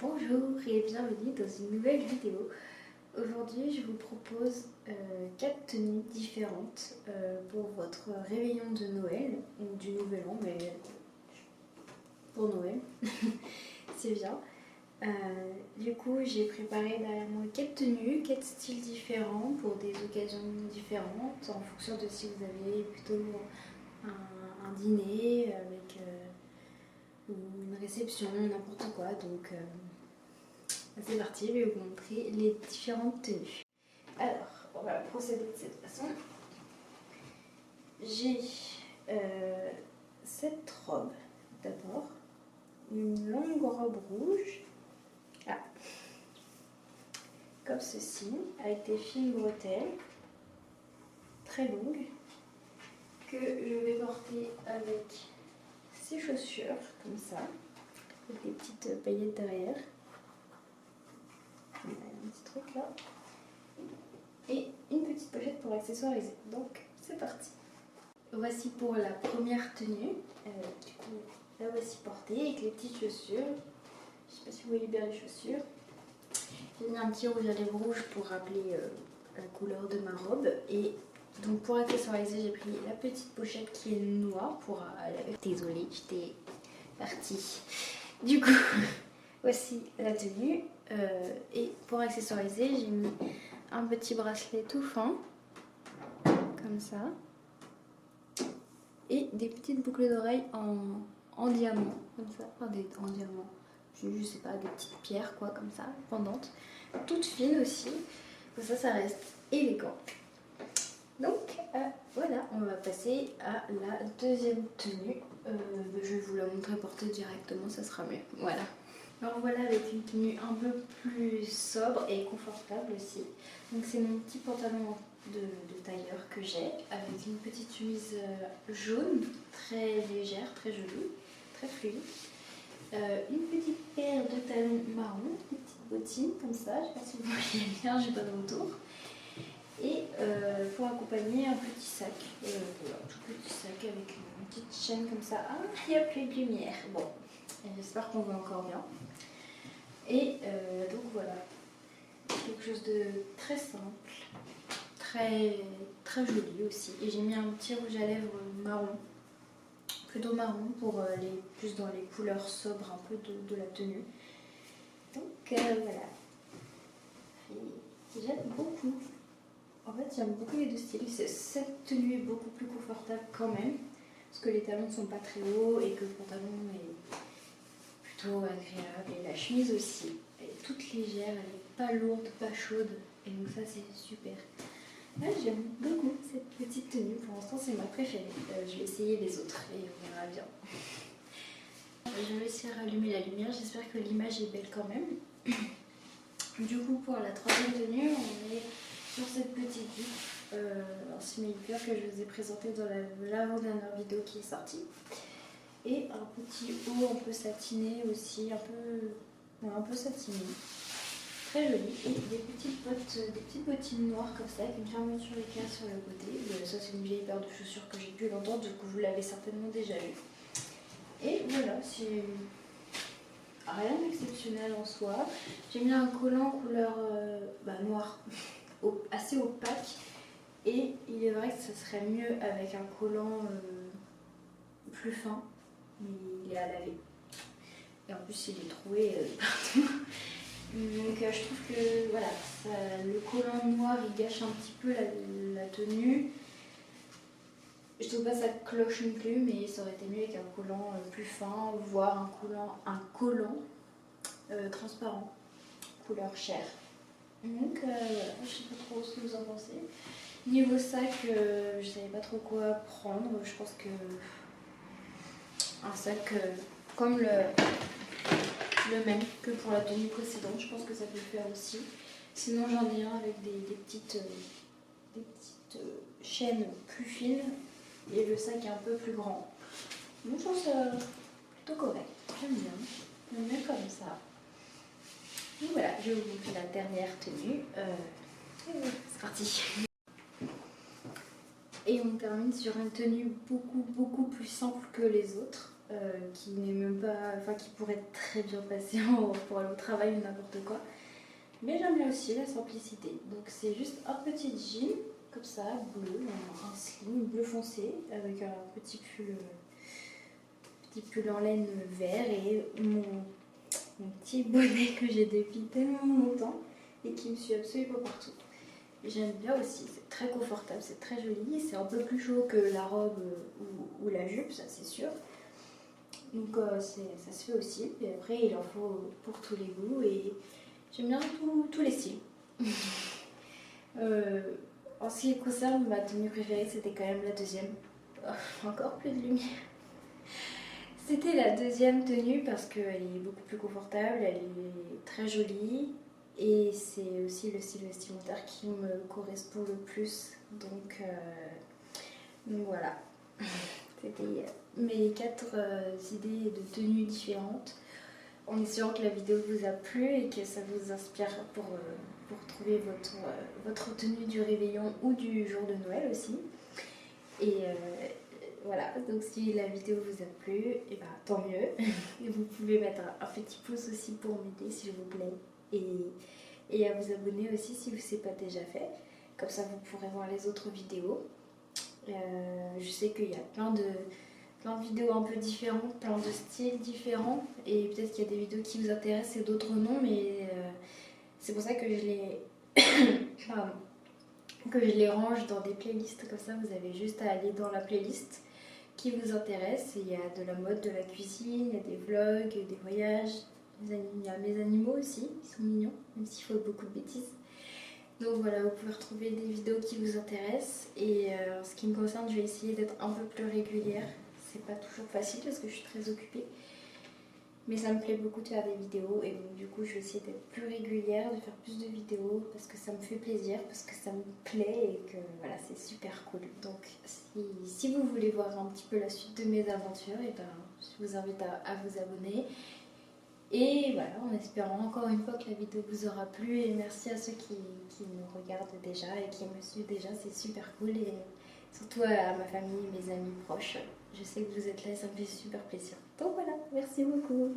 Bonjour et bienvenue dans une nouvelle vidéo. Aujourd'hui je vous propose 4 tenues différentes pour votre réveillon de Noël ou du Nouvel An, mais pour Noël, c'est bien. Du coup j'ai préparé derrière moi 4 tenues, 4 styles différents pour des occasions différentes en fonction de si vous avez plutôt un dîner avec ou une réception, n'importe quoi. Donc c'est parti, je vais vous montrer les différentes tenues. Alors, on va procéder de cette façon. J'ai cette robe d'abord, une longue robe rouge, comme ceci, avec des fines bretelles très longues, que je vais porter avec ces chaussures, comme ça, avec des petites paillettes derrière. Il y a un petit truc là. Et une petite pochette pour accessoiriser. Donc c'est parti. Voici pour la première tenue. Du coup, la voici portée avec les petites chaussures. Je sais pas si vous voyez bien les chaussures. J'ai mis un petit rouge à lèvres rouge pour rappeler la couleur de ma robe. Et donc pour accessoiriser, j'ai pris la petite pochette qui est noire pour aller avec. Désolée, j'étais partie. Du coup, voici la tenue. Et pour accessoiriser, j'ai mis un petit bracelet tout fin, comme ça, et des petites boucles d'oreilles en diamant, comme ça, enfin en diamant, je sais pas, des petites pierres quoi, comme ça, pendantes, toutes fines aussi, comme ça reste élégant. Donc voilà, on va passer à la deuxième tenue. Je vais vous la montrer portée directement, ça sera mieux. Voilà. Alors voilà, avec une tenue un peu plus sobre et confortable aussi. Donc c'est mon petit pantalon de tailleur que j'ai, avec une petite chemise jaune, très légère, très jolie, très fluide. Une petite paire de talons marron, des petites bottines comme ça, je ne sais pas si vous voyez bien, j'ai pas de retour. Et pour accompagner un petit sac, voilà, tout petit sac avec une petite chaîne comme ça. Ah, il n'y a plus de lumière. Bon, j'espère qu'on voit encore bien. Et donc voilà, quelque chose de très simple, très joli aussi. Et j'ai mis un petit rouge à lèvres marron, plutôt marron pour aller plus dans les couleurs sobres un peu de la tenue. Donc voilà, j'aime beaucoup. En fait, j'aime beaucoup les deux styles. Cette tenue est beaucoup plus confortable quand même, parce que les talons ne sont pas très hauts et que le pantalon est plutôt agréable. Et la chemise aussi, elle est toute légère, elle n'est pas lourde, pas chaude. Et donc ça, c'est super. Là, j'aime beaucoup cette petite tenue. Pour l'instant, c'est ma préférée. Je vais essayer les autres et on verra bien. J'ai réussi à rallumer la lumière. J'espère que l'image est belle quand même. Du coup, pour la troisième tenue, on est sur cette petite jupe en simili-cuir que je vous ai présentée dans l'avant-dernière vidéo qui est sortie. Et un petit haut un peu satiné aussi, un peu satiné. Très joli. Et des petites bottines noires comme ça, avec une fermeture éclair sur le côté. Ça, c'est une vieille paire de chaussures que j'ai pu l'entendre, du coup vous l'avez certainement déjà vu. Et voilà, c'est rien d'exceptionnel en soi. J'ai mis un collant couleur noir, assez opaque. Et il est vrai que ce serait mieux avec un collant plus fin, mais il est à laver. Et en plus il est troué partout. Donc je trouve que voilà, le collant noir il gâche un petit peu la tenue. Je trouve pas ça cloche non plus, mais ça aurait été mieux avec un collant plus fin, voire un collant transparent, couleur chair. Donc voilà, je sais pas trop ce que vous en pensez. Niveau sac, je savais pas trop quoi prendre. Je pense que un sac comme le même que pour la tenue précédente, je pense que ça peut le faire aussi. Sinon j'en ai un avec des petites chaînes plus fines et le sac est un peu plus grand. Donc je pense plutôt correct, j'aime bien comme ça. Donc voilà, je vais vous montrer la dernière tenue. C'est parti. Et on termine sur une tenue beaucoup plus simple que les autres. qui n'est même pas, enfin qui pourrait très bien passer pour aller au travail ou n'importe quoi. Mais j'aime bien aussi la simplicité. Donc c'est juste un petit jean comme ça, bleu, un slim bleu foncé avec un petit pull en laine vert et mon petit bonnet que j'ai depuis tellement longtemps et qui me suit absolument partout. J'aime bien aussi, c'est très confortable, c'est très joli, c'est un peu plus chaud que la robe ou la jupe, ça c'est sûr. Donc ça se fait aussi, et après il en faut pour tous les goûts et j'aime bien tous les styles. En ce qui concerne ma tenue préférée, c'était quand même la deuxième. Oh, encore plus de lumière. C'était la deuxième tenue parce qu'elle est beaucoup plus confortable, elle est très jolie et c'est aussi le style vestimentaire qui me correspond le plus. Donc voilà, c'était mes 4 idées de tenues différentes. En espérant que la vidéo vous a plu et que ça vous inspire pour trouver votre tenue du réveillon ou du jour de Noël aussi. Et voilà, donc si la vidéo vous a plu, et ben, tant mieux. Et vous pouvez mettre un petit pouce aussi pour m'aider s'il vous plaît. Et à vous abonner aussi si ce n'est pas déjà fait. Comme ça vous pourrez voir les autres vidéos. Je sais qu'il y a plein de vidéos un peu différentes, plein de styles différents. Et peut-être qu'il y a des vidéos qui vous intéressent et d'autres non. Mais c'est pour ça que je les... Pardon. Que je les range dans des playlists. Comme ça vous avez juste à aller dans la playlist qui vous intéresse. Et il y a de la mode, de la cuisine, il y a des vlogs, des voyages. Il y a mes animaux aussi, ils sont mignons, même s'ils font beaucoup de bêtises. Donc voilà, vous pouvez retrouver des vidéos qui vous intéressent. Et en ce qui me concerne, je vais essayer d'être un peu plus régulière. C'est pas toujours facile parce que je suis très occupée. Mais ça me plaît beaucoup de faire des vidéos et donc du coup je vais essayer d'être plus régulière, de faire plus de vidéos parce que ça me fait plaisir, parce que ça me plaît et que voilà, c'est super cool. Donc si vous voulez voir un petit peu la suite de mes aventures, et ben, je vous invite à vous abonner. Et voilà, en espérant encore une fois que la vidéo vous aura plu et merci à ceux qui me regardent déjà et qui me suivent déjà, c'est super cool et surtout à ma famille, mes amis proches. Je sais que vous êtes là et ça me fait super plaisir. Donc voilà, merci beaucoup.